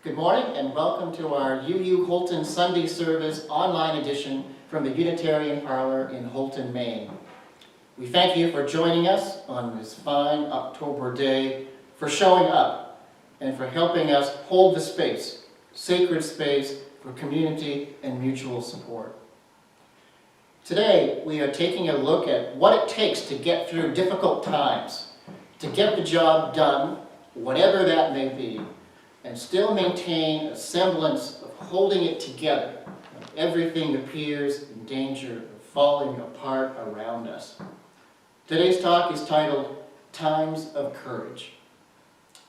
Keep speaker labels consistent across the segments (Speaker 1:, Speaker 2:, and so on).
Speaker 1: Good morning and welcome to our UU Holton Sunday Service online edition from the Unitarian Parlor in Holton, Maine. We thank you for joining us on this fine October day, for showing up, and for helping us hold the space, sacred space for community and mutual support. Today, we are taking a look at what it takes to get through difficult times, to get the job done, whatever that may be, and still maintain a semblance of holding it together when everything appears in danger of falling apart around us. Today's talk is titled, Times of Courage.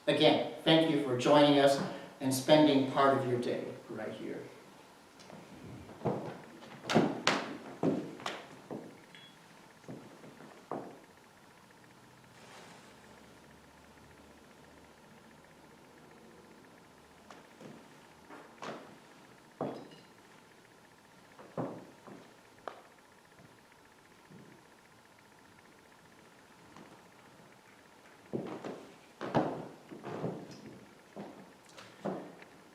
Speaker 1: Again, thank you for joining us and spending part of your day right here.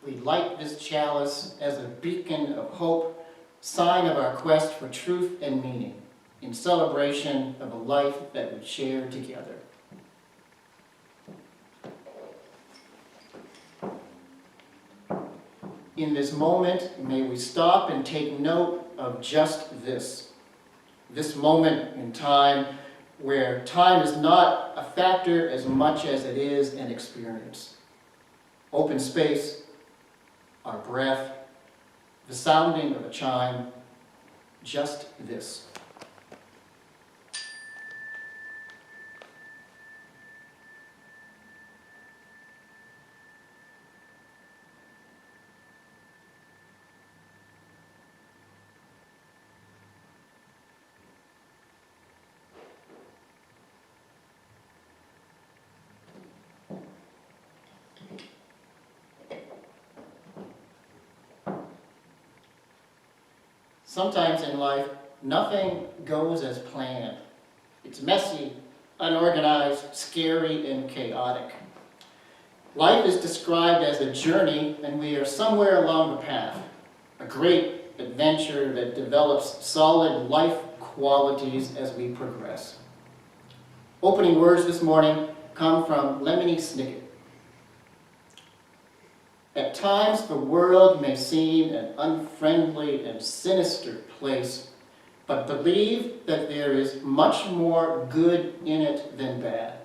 Speaker 1: We light this chalice as a beacon of hope, sign of our quest for truth and meaning, in celebration of a life that we share together. In this moment, may we stop and take note of just this moment in time where time is not a factor as much as it is an experience. Open space, our breath, the sounding of a chime, just this. Sometimes in life, nothing goes as planned. It's messy, unorganized, scary, and chaotic. Life is described as a journey, and we are somewhere along the path, a great adventure that develops solid life qualities as we progress. Opening words this morning come from Lemony Snicket. At times, the world may seem an unfriendly and sinister place, but believe that there is much more good in it than bad.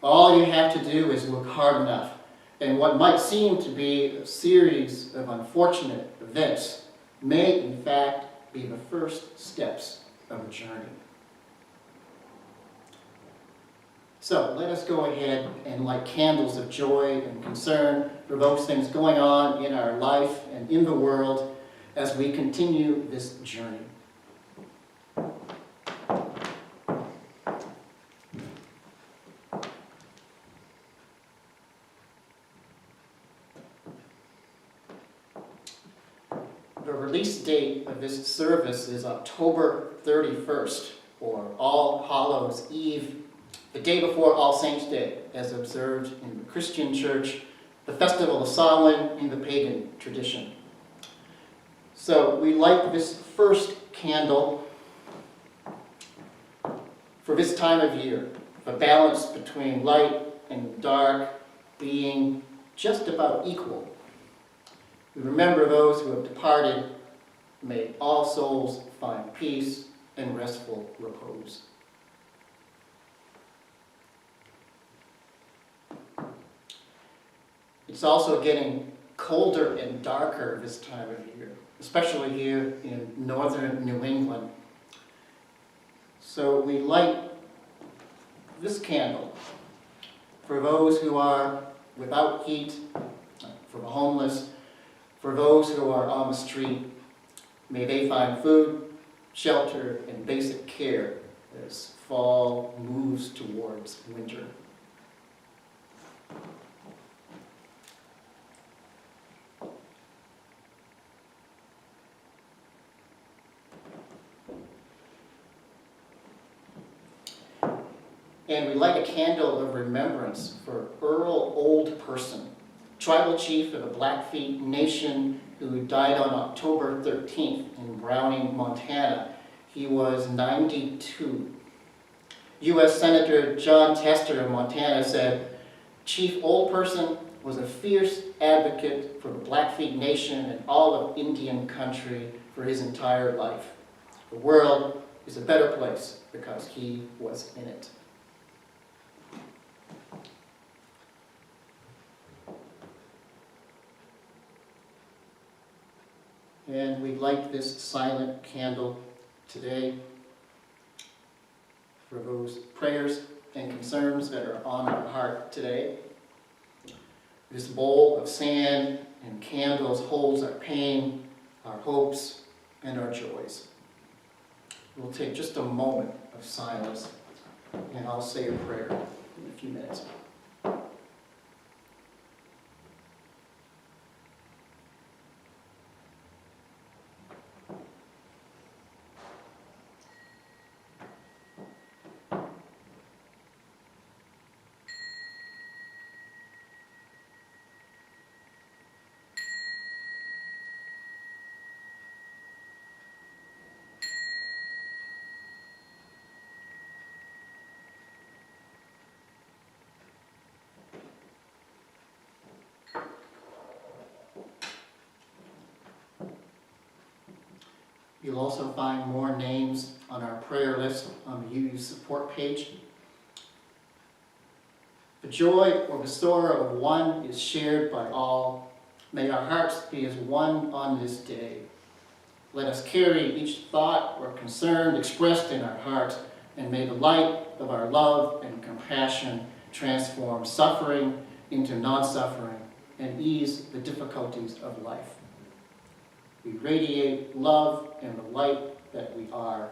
Speaker 1: All you have to do is look hard enough, and what might seem to be a series of unfortunate events may, in fact, be the first steps of a journey. So let us go ahead and light candles of joy and concern for those things going on in our life and in the world as we continue this journey. The release date of this service is October 31st, or All Hallows Eve, the day before All Saints' Day, as observed in the Christian Church, the festival of Samhain in the pagan tradition. So we light this first candle for this time of year, the balance between light and dark being just about equal. We remember those who have departed. May all souls find peace and restful repose. It's also getting colder and darker this time of year, especially here in northern New England. So we light this candle for those who are without heat, for the homeless, for those who are on the street. May they find food, shelter, and basic care as fall moves towards winter. And we light a candle of remembrance for Earl Old Person, tribal chief of the Blackfeet Nation who died on October 13th in Browning, Montana. He was 92. U.S. Senator John Tester of Montana said, Chief Old Person was a fierce advocate for the Blackfeet Nation and all of Indian country for his entire life. The world is a better place because he was in it. And we light this silent candle today for those prayers and concerns that are on our heart today. This bowl of sand and candles holds our pain, our hopes, and our joys. We'll take just a moment of silence, and I'll say a prayer in a few minutes. You'll also find more names on our prayer list on the UU support page. The joy or the sorrow of one is shared by all. May our hearts be as one on this day. Let us carry each thought or concern expressed in our heart, and may the light of our love and compassion transform suffering into non-suffering and ease the difficulties of life. We radiate love and the light that we are.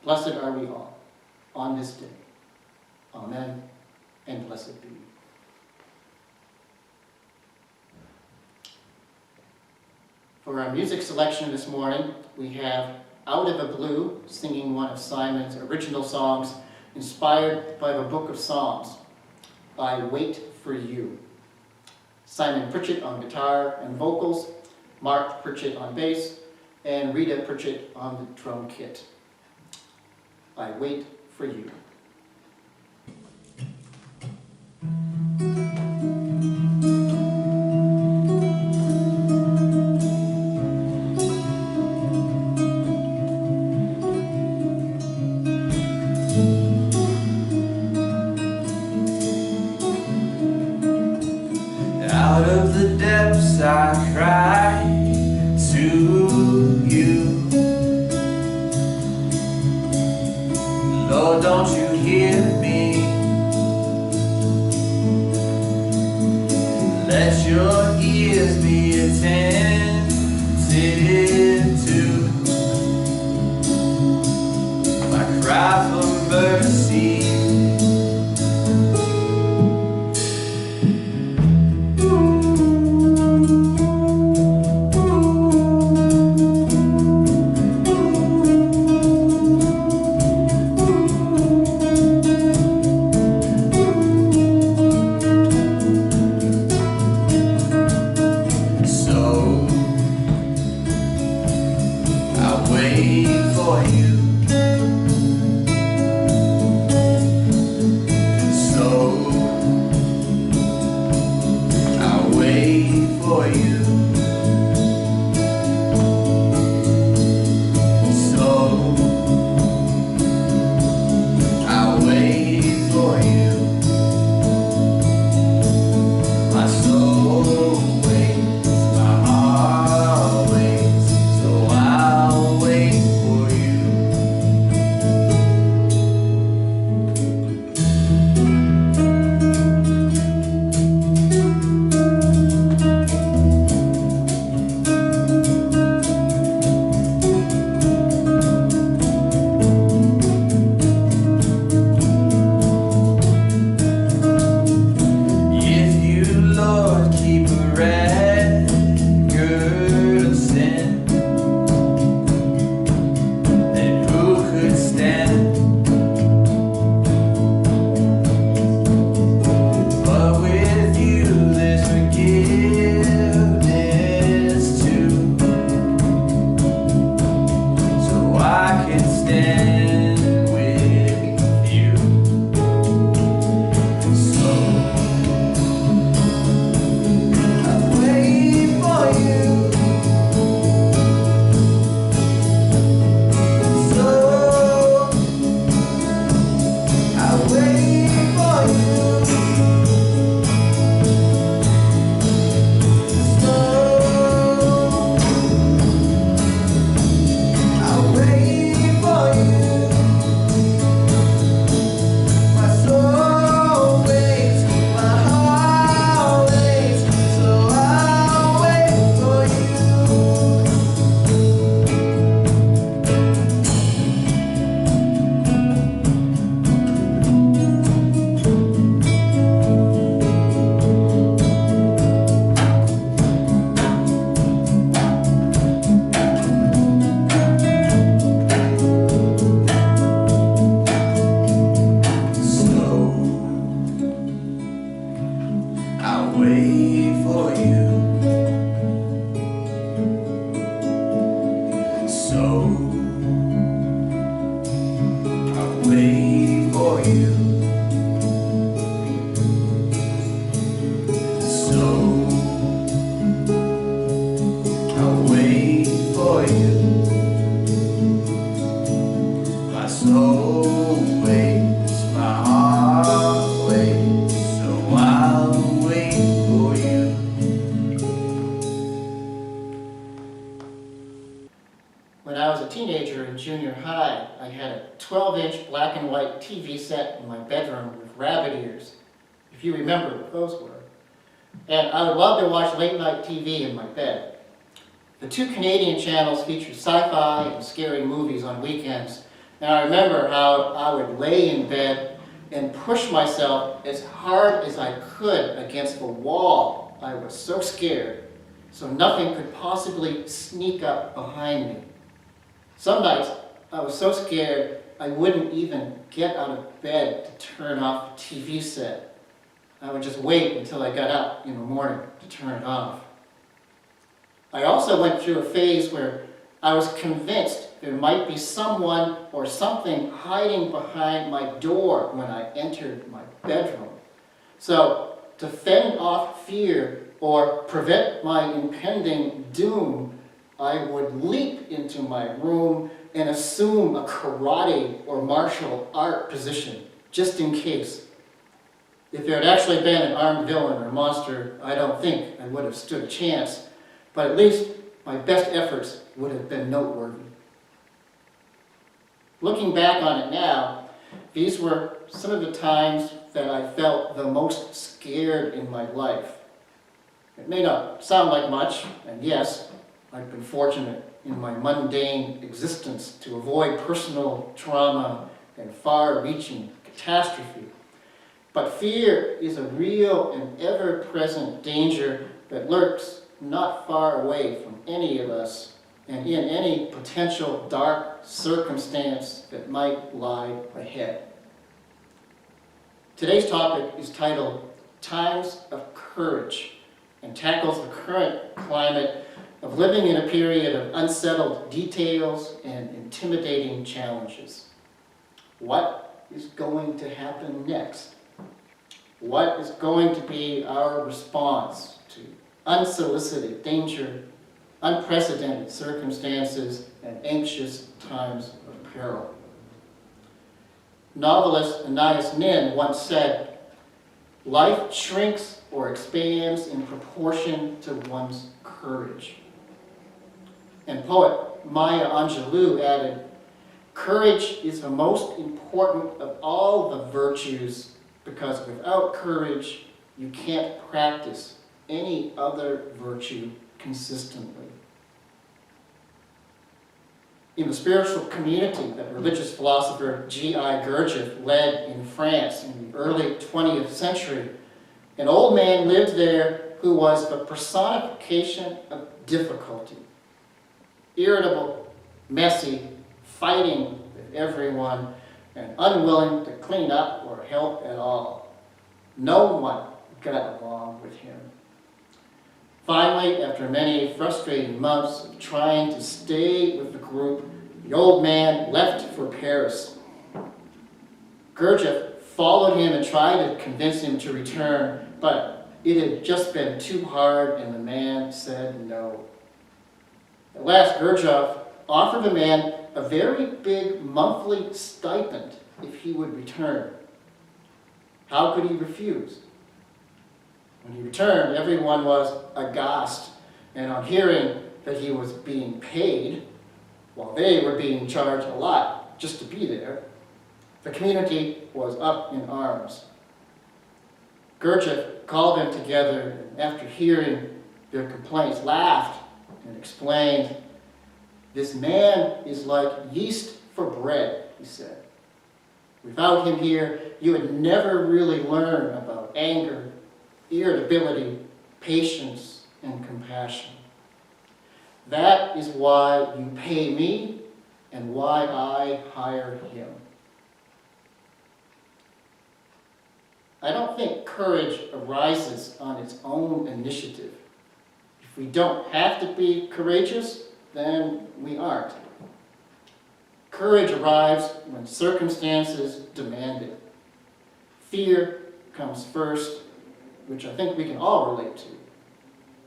Speaker 1: Blessed are we all on this day. Amen, and blessed be. For our music selection this morning, we have Out of the Blue, singing one of Simon's original songs, inspired by the Book of Psalms, I Wait for You. Simon Pritchett on guitar and vocals, Mark Pritchett on bass, and Rita Pritchett on the drum kit. I Wait for You.
Speaker 2: Out of the depths I cry to you. Lord, don't you hear me? Let your ears be attentive to my cry for mercy. So wait for you. So I'll wait for you. So I'll wait for you. My soul waits, my heart waits, so I'll wait for you.
Speaker 1: When I was a teenager in junior high, I had a 12-inch black and white TV set in my bedroom with rabbit ears, if you remember what those were. And I would love to watch late-night TV in my bed. The two Canadian channels featured sci-fi and scary movies on weekends, and I remember how I would lay in bed and push myself as hard as I could against the wall. I was so scared, so nothing could possibly sneak up behind me. Some nights, I was so scared I wouldn't even get out of bed to turn off the TV set. I would just wait until I got up in the morning to turn it off. I also went through a phase where I was convinced there might be someone or something hiding behind my door when I entered my bedroom. So, to fend off fear or prevent my impending doom, I would leap into my room and assume a karate or martial art position, just in case. If there had actually been an armed villain or monster, I don't think I would have stood a chance, but at least my best efforts would have been noteworthy. Looking back on it now, these were some of the times that I felt the most scared in my life. It may not sound like much, and yes, I've been fortunate in my mundane existence to avoid personal trauma and far-reaching catastrophe. But fear is a real and ever-present danger that lurks not far away from any of us and in any potential dark circumstance that might lie ahead. Today's topic is titled Times of Courage and tackles the current climate of living in a period of unsettled details and intimidating challenges. What is going to happen next? What is going to be our response to unsolicited danger, unprecedented circumstances, and anxious times of peril? Novelist Anais Nin once said, "Life shrinks or expands in proportion to one's courage." And poet Maya Angelou added, "Courage is the most important of all the virtues because without courage, you can't practice any other virtue consistently." In the spiritual community that religious philosopher G.I. Gurdjieff led in France in the early 20th century, an old man lived there who was the personification of difficulty. Irritable, messy, fighting with everyone, and unwilling to clean up or help at all. No one got along with him. Finally, after many frustrating months of trying to stay with the group, the old man left for Paris. Gurdjieff followed him and tried to convince him to return, but it had just been too hard and the man said no. At last, Gurdjieff offered the man a very big monthly stipend if he would return. How could he refuse? When he returned, everyone was aghast, and on hearing that he was being paid, while they were being charged a lot just to be there, the community was up in arms. Gurdjieff called them together, and after hearing their complaints, laughed and explained, "This man is like yeast for bread," he said. "Without him here, you would never really learn about anger, irritability, patience, and compassion. That is why you pay me and why I hire him." I don't think courage arises on its own initiative. If we don't have to be courageous, then we aren't. Courage arrives when circumstances demand it. Fear comes first, which I think we can all relate to.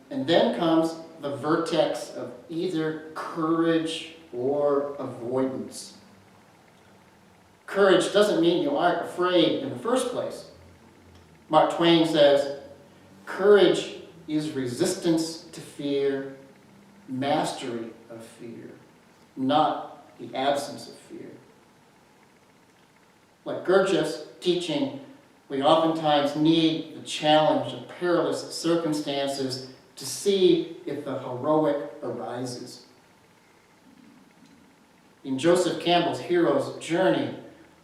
Speaker 1: And then comes the vertex of either courage or avoidance. Courage doesn't mean you aren't afraid in the first place. Mark Twain says, courage is resistance to fear, mastery of fear, not the absence of fear. Like Gurdjieff's teaching, we oftentimes need the challenge of perilous circumstances to see if the heroic arises. In Joseph Campbell's hero's journey,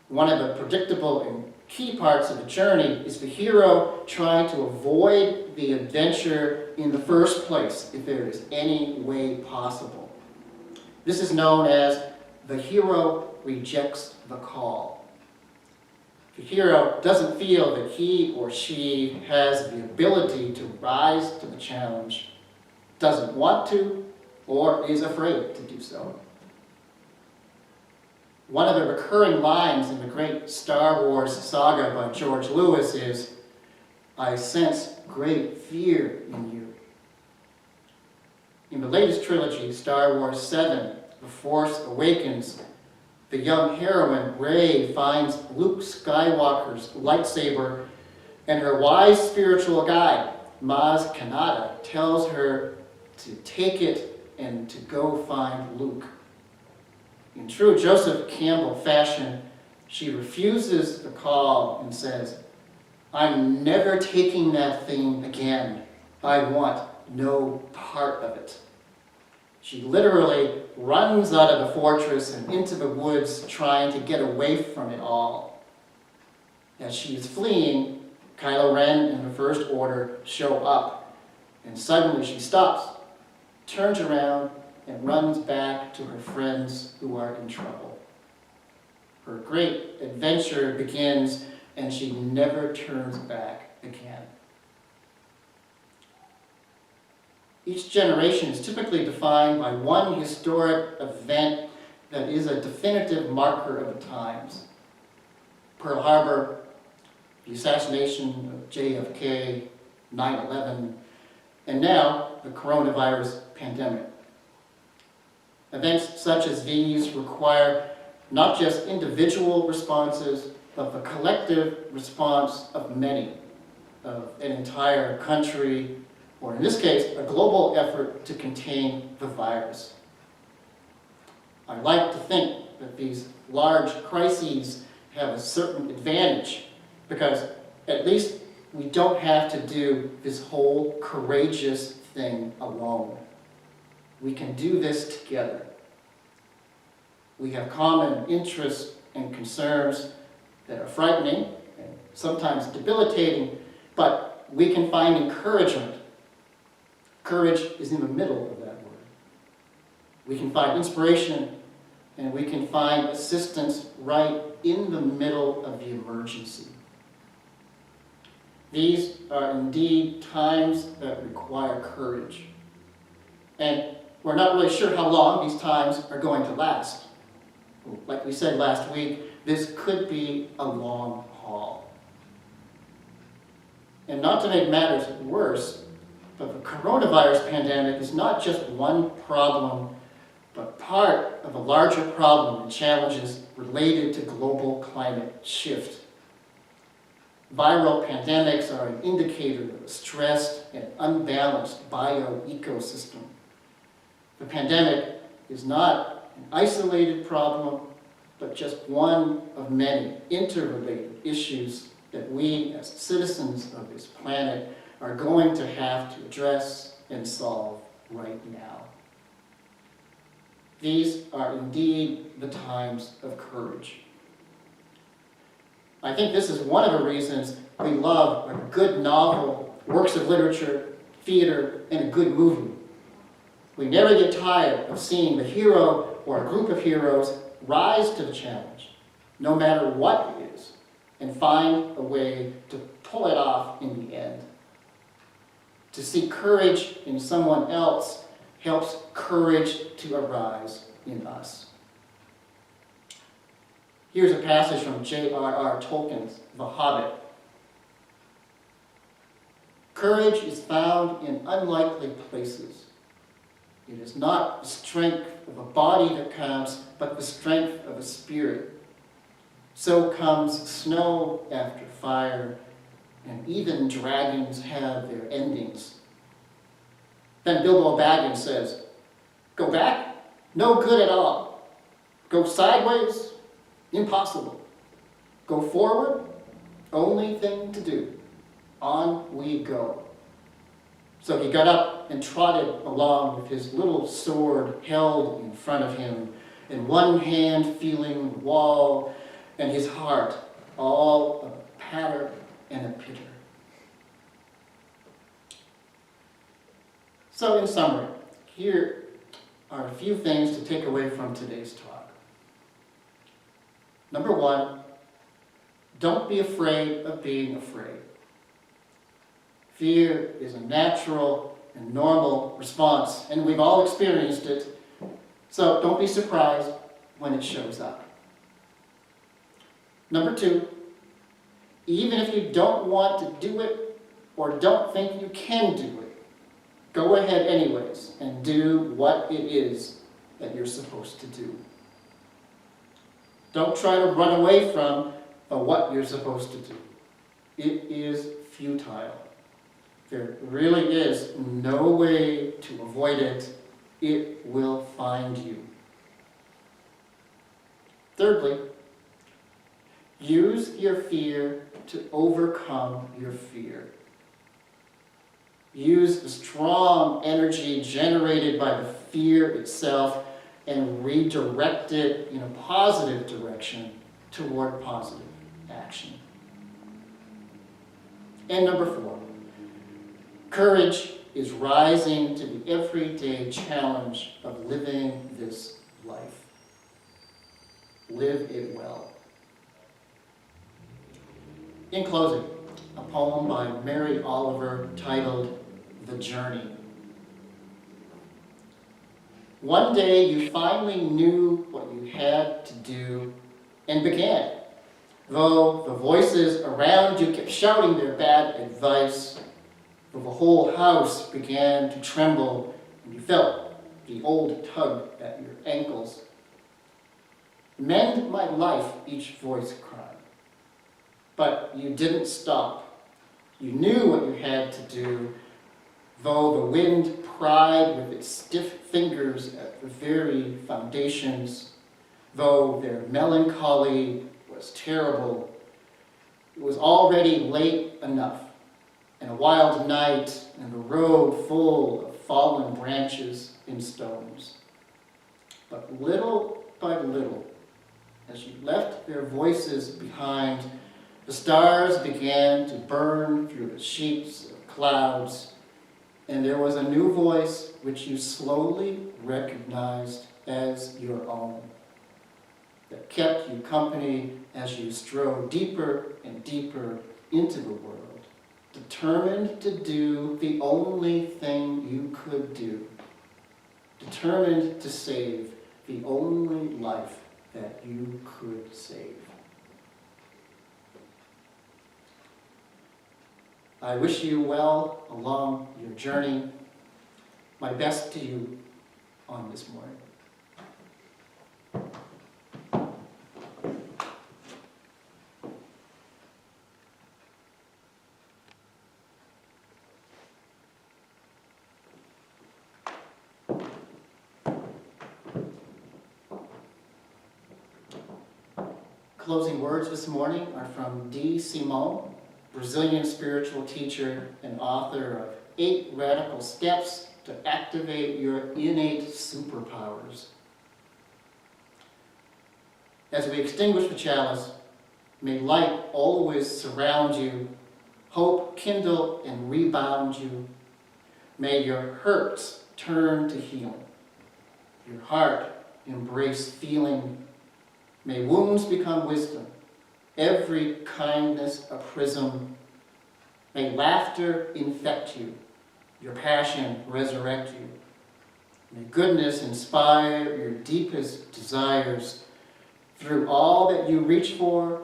Speaker 1: one of the predictable and key parts of the journey is the hero trying to avoid the adventure in the first place, if there is any way possible. This is known as the hero rejects the call. The hero doesn't feel that he or she has the ability to rise to the challenge, doesn't want to, or is afraid to do so. One of the recurring lines in the great Star Wars saga by George Lucas is, "I sense great fear in you." In the latest trilogy, Star Wars 7, The Force Awakens, the young heroine, Rey, finds Luke Skywalker's lightsaber, and her wise spiritual guide, Maz Kanata, tells her to take it and to go find Luke. In true Joseph Campbell fashion, she refuses the call and says, "I'm never taking that thing again. I want no part of it." She literally runs out of the fortress and into the woods trying to get away from it all. As she is fleeing, Kylo Ren and the First Order show up, and suddenly she stops, turns around, and runs back to her friends who are in trouble. Her great adventure begins, and she never turns back again. Each generation is typically defined by one historic event that is a definitive marker of the times. Pearl Harbor, the assassination of JFK, 9/11, and now the coronavirus pandemic. Events such as these require not just individual responses, but the collective response of many, of an entire country, or in this case, a global effort to contain the virus. I like to think that these large crises have a certain advantage, because at least we don't have to do this whole courageous thing alone. We can do this together. We have common interests and concerns that are frightening and sometimes debilitating, but we can find encouragement. Courage is in the middle of that word. We can find inspiration, and we can find assistance right in the middle of the emergency. These are indeed times that require courage. And we're not really sure how long these times are going to last. Like we said last week, this could be a long haul. And not to make matters worse, but the coronavirus pandemic is not just one problem, but part of a larger problem and challenges related to global climate shift. Viral pandemics are an indicator of a stressed and unbalanced bioecosystem. The pandemic is not an isolated problem, but just one of many interrelated issues that we as citizens of this planet are going to have to address and solve right now. These are indeed the times of courage. I think this is one of the reasons we love a good novel, works of literature, theater, and a good movie. We never get tired of seeing the hero or a group of heroes rise to the challenge, no matter what it is, and find a way to pull it off in the end. To see courage in someone else helps courage to arise in us. Here's a passage from Jrr Tolkien's The Hobbit. Courage is found in unlikely places. It is not the strength of a body that counts, but the strength of a spirit. So comes snow after fire, and even dragons have their endings. Then Bilbo Baggins says, go back? No good at all. Go sideways? Impossible. Go forward? Only thing to do. On we go. So he got up and trotted along with his little sword held in front of him, in one hand feeling the wall, and his heart all a patter and a pitter. So in summary, here are a few things to take away from today's talk. Number one, don't be afraid of being afraid. Fear is a natural and normal response, and we've all experienced it, so don't be surprised when it shows up. Number two, even if you don't want to do it or don't think you can do it, go ahead anyways and do what it is that you're supposed to do. Don't try to run away from what you're supposed to do. It is futile. There really is no way to avoid it. It will find you. Thirdly, use your fear to overcome your fear. Use the strong energy generated by the fear itself and redirect it in a positive direction toward positive action. And number four, courage is rising to the everyday challenge of living this life. Live it well. In closing, a poem by Mary Oliver titled The Journey. One day you finally knew what you had to do and began. Though the voices around you kept shouting their bad advice, though the whole house began to tremble and you felt the old tug at your ankles. Mend my life, each voice cried. But you didn't stop. You knew what you had to do, though the wind pried with its stiff fingers at the very foundations, though their melancholy was terrible. It was already late enough, and a wild night, and the road full of fallen branches and stones. But little by little, as you left their voices behind, the stars began to burn through the sheets of clouds, and there was a new voice which you slowly recognized as your own, that kept you company as you strode deeper and deeper into the world, determined to do the only thing you could do, determined to save the only life that you could save. I wish you well along your journey. My best to you on this morning. Closing words this morning are from D. Simone, Brazilian spiritual teacher and author of 8 Radical Steps to Activate Your Innate Superpowers. As we extinguish the chalice, may light always surround you, hope kindle and rebound you. May your hurts turn to healing, your heart embrace feeling. May wounds become wisdom, every kindness a prism. May laughter infect you, your passion resurrect you. May goodness inspire your deepest desires. Through all that you reach for,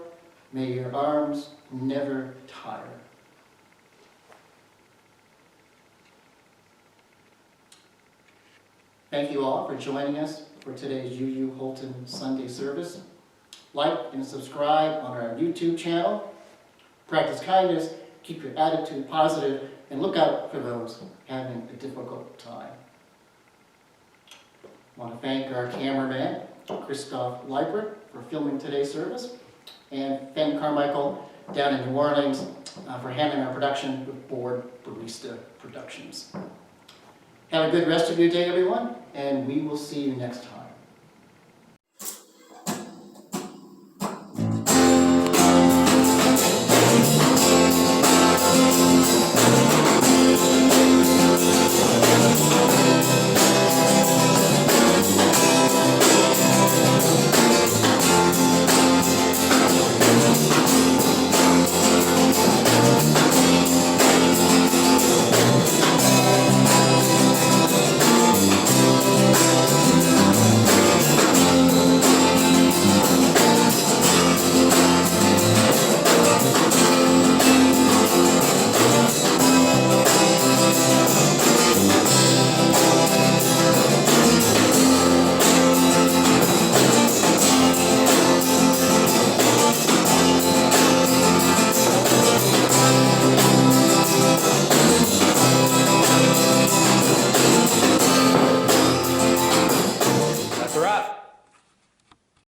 Speaker 1: may your arms never tire. Thank you all for joining us for today's UU Holton Sunday service. Like and subscribe on our YouTube channel. Practice kindness, keep your attitude positive, and look out for those having a difficult time. I want to thank our cameraman, Christoph Leipert, for filming today's service, and Ben Carmichael down in New Orleans for handling our production with Board Barista Productions. Have a good rest of your day, everyone, and we will see you next time.